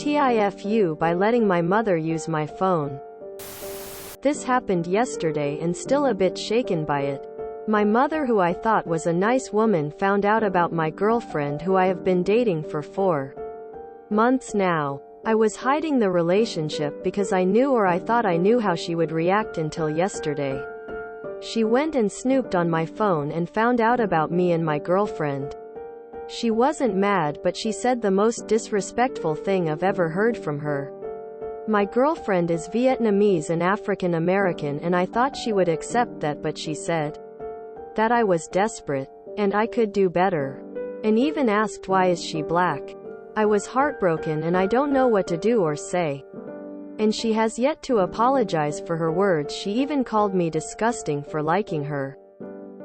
TIFU by letting my mother use my phone. This happened yesterday and still a bit shaken by it. My mother, who I thought was a nice woman, found out about my girlfriend who I have been dating for 4 months now. I was hiding the relationship because I knew, or I thought I knew, how she would react until yesterday. She went and snooped on my phone and found out about me and my girlfriend. She wasn't mad, but she said the most disrespectful thing I've ever heard from her. My girlfriend is Vietnamese and African American, and I thought she would accept that, but she said that I was desperate and I could do better, and even asked why is she black. I was heartbroken and I don't know what to do or say. And she has yet to apologize for her words. She even called me disgusting for liking her.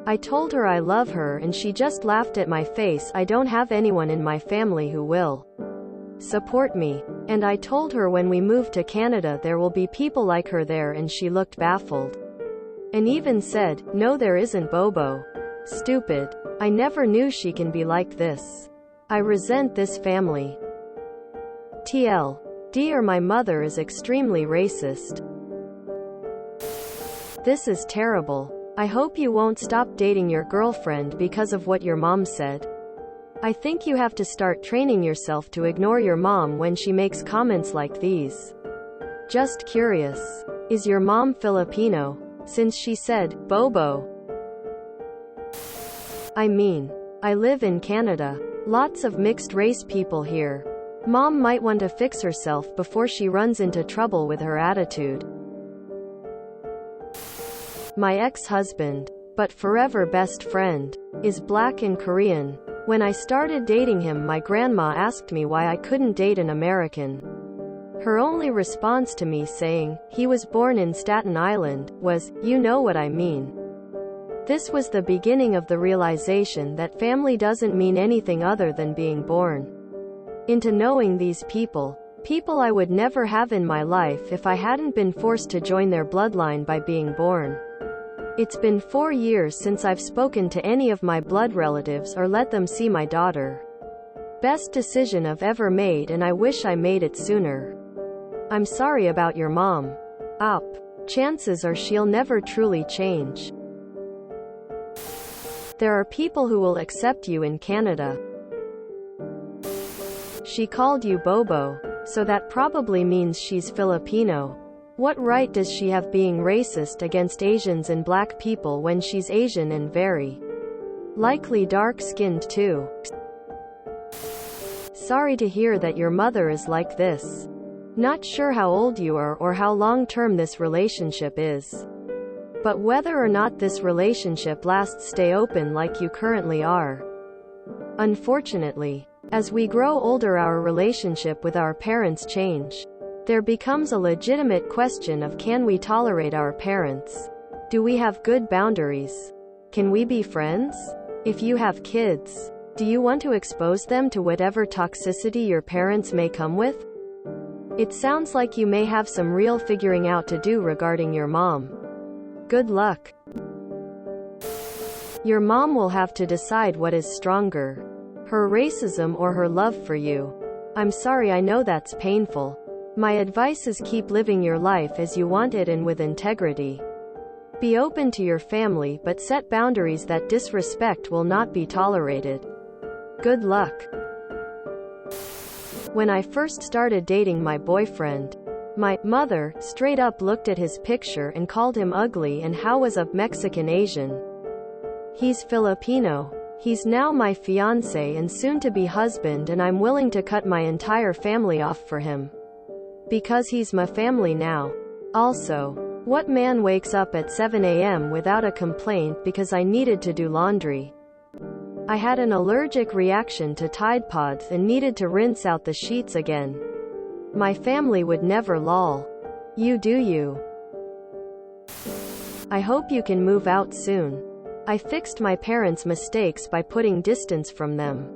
I told her I love her and she just laughed at my face. I don't have anyone in my family who will support me. And I told her when we move to Canada there will be people like her there, and she looked baffled. And even said, "No, there isn't, Bobo. Stupid. I never knew she can be like this. I resent this family." TL. Dear, my mother is extremely racist. This is terrible. I hope you won't stop dating your girlfriend because of what your mom said. I think you have to start training yourself to ignore your mom when she makes comments like these. Just curious. Is your mom Filipino? Since she said, Bobo. I mean, I live in Canada. Lots of mixed race people here. Mom might want to fix herself before she runs into trouble with her attitude. My ex-husband, but forever best friend, is black and Korean. When I started dating him, my grandma asked me why I couldn't date an American. Her only response to me saying, "He was born in Staten Island," was, "You know what I mean." This was the beginning of the realization that family doesn't mean anything other than being born into knowing these people I would never have in my life if I hadn't been forced to join their bloodline by being born. It's been 4 years since I've spoken to any of my blood relatives or let them see my daughter. Best decision I've ever made, and I wish I made it sooner. I'm sorry about your mom. Chances are she'll never truly change. There are people who will accept you in Canada. She called you Bobo, so that probably means she's Filipino. What right does she have being racist against Asians and black people when she's Asian and very likely dark-skinned too? Sorry to hear that your mother is like this. Not sure how old you are or how long-term this relationship is. But whether or not this relationship lasts, stay open like you currently are. Unfortunately, as we grow older, our relationship with our parents change. There becomes a legitimate question of, can we tolerate our parents? Do we have good boundaries? Can we be friends? If you have kids, do you want to expose them to whatever toxicity your parents may come with? It sounds like you may have some real figuring out to do regarding your mom. Good luck. Your mom will have to decide what is stronger, her racism or her love for you. I'm sorry, I know that's painful. My advice is keep living your life as you want it and with integrity. Be open to your family, but set boundaries that disrespect will not be tolerated. Good luck. When I first started dating my boyfriend, my mother straight up looked at his picture and called him ugly, and how was a Mexican Asian? He's Filipino. He's now my fiancé and soon-to-be husband, and I'm willing to cut my entire family off for him. Because he's my family now. Also, what man wakes up at 7 a.m. without a complaint because I needed to do laundry? I had an allergic reaction to Tide Pods and needed to rinse out the sheets again. My family would never. Lol. You do you. I hope you can move out soon. I fixed my parents' mistakes by putting distance from them.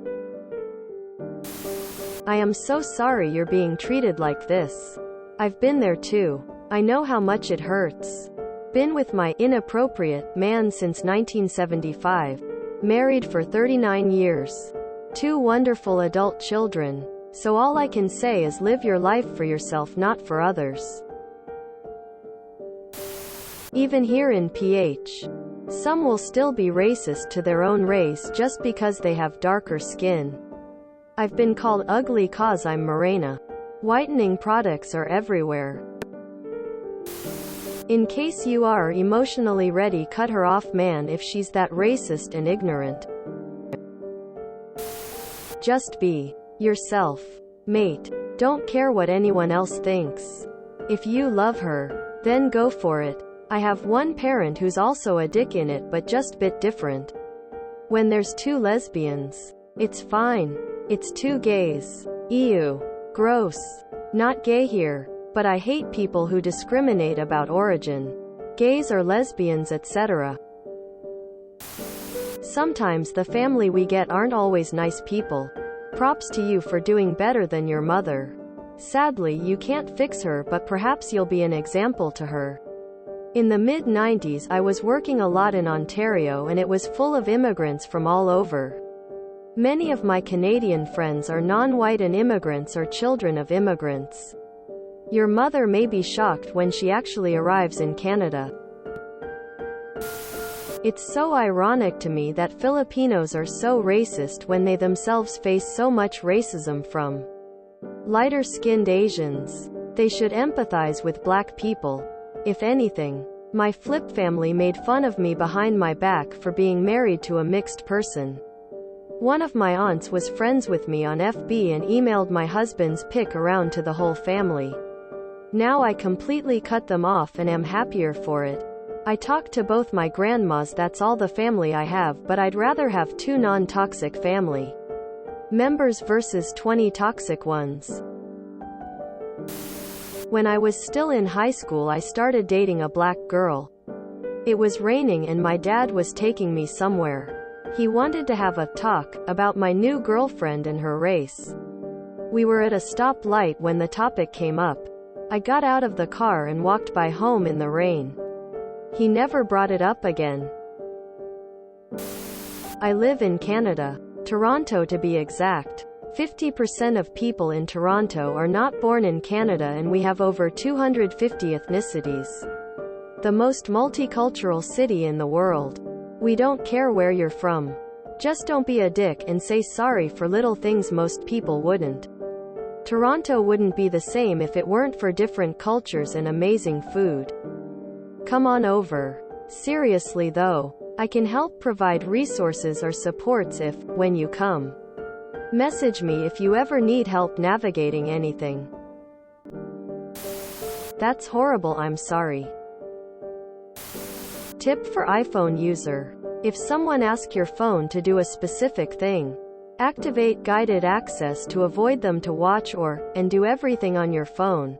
I am so sorry you're being treated like this. I've been there too. I know how much it hurts. Been with my inappropriate man since 1975. Married for 39 years. 2 wonderful adult children. So all I can say is live your life for yourself, not for others. Even here in PH, some will still be racist to their own race just because they have darker skin. I've been called ugly 'cause I'm morena. Whitening products are everywhere. In case you are emotionally ready, cut her off, man, if she's that racist and ignorant. Just be yourself, mate. Don't care what anyone else thinks. If you love her, then go for it. I have one parent who's also a dick in it, but just bit different. When there's two lesbians, it's fine. It's two gays. Ew. Gross. Not gay here. But I hate people who discriminate about origin. Gays or lesbians, etc. Sometimes the family we get aren't always nice people. Props to you for doing better than your mother. Sadly, you can't fix her, but perhaps you'll be an example to her. In the mid-90s, I was working a lot in Ontario, and it was full of immigrants from all over. Many of my Canadian friends are non-white and immigrants or children of immigrants. Your mother may be shocked when she actually arrives in Canada. It's so ironic to me that Filipinos are so racist when they themselves face so much racism from lighter-skinned Asians. They should empathize with black people. If anything, my flip family made fun of me behind my back for being married to a mixed person. One of my aunts was friends with me on FB and emailed my husband's pic around to the whole family. Now I completely cut them off and am happier for it. I talk to both my grandmas, that's all the family I have, but I'd rather have 2 non-toxic family members versus 20 toxic ones. When I was still in high school, I started dating a black girl. It was raining and my dad was taking me somewhere. He wanted to have a talk about my new girlfriend and her race. We were at a stoplight when the topic came up. I got out of the car and walked by home in the rain. He never brought it up again. I live in Canada, Toronto to be exact. 50% of people in Toronto are not born in Canada, and we have over 250 ethnicities. The most multicultural city in the world. We don't care where you're from. Just don't be a dick and say sorry for little things most people wouldn't. Toronto wouldn't be the same if it weren't for different cultures and amazing food. Come on over. Seriously though, I can help provide resources or supports if, when you come. Message me if you ever need help navigating anything. That's horrible, I'm sorry. Tip for iPhone user. If someone asks your phone to do a specific thing, activate guided access to avoid them to watch and do everything on your phone.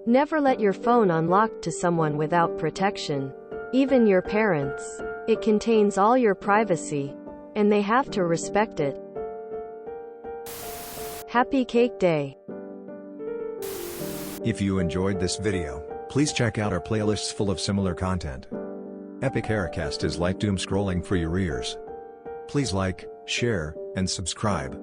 Never let your phone unlocked to someone without protection. Even your parents. It contains all your privacy, and they have to respect it. Happy Cake Day. If you enjoyed this video, please check out our playlists full of similar content. Epic Haircast is like doom scrolling for your ears. Please like, share, and subscribe.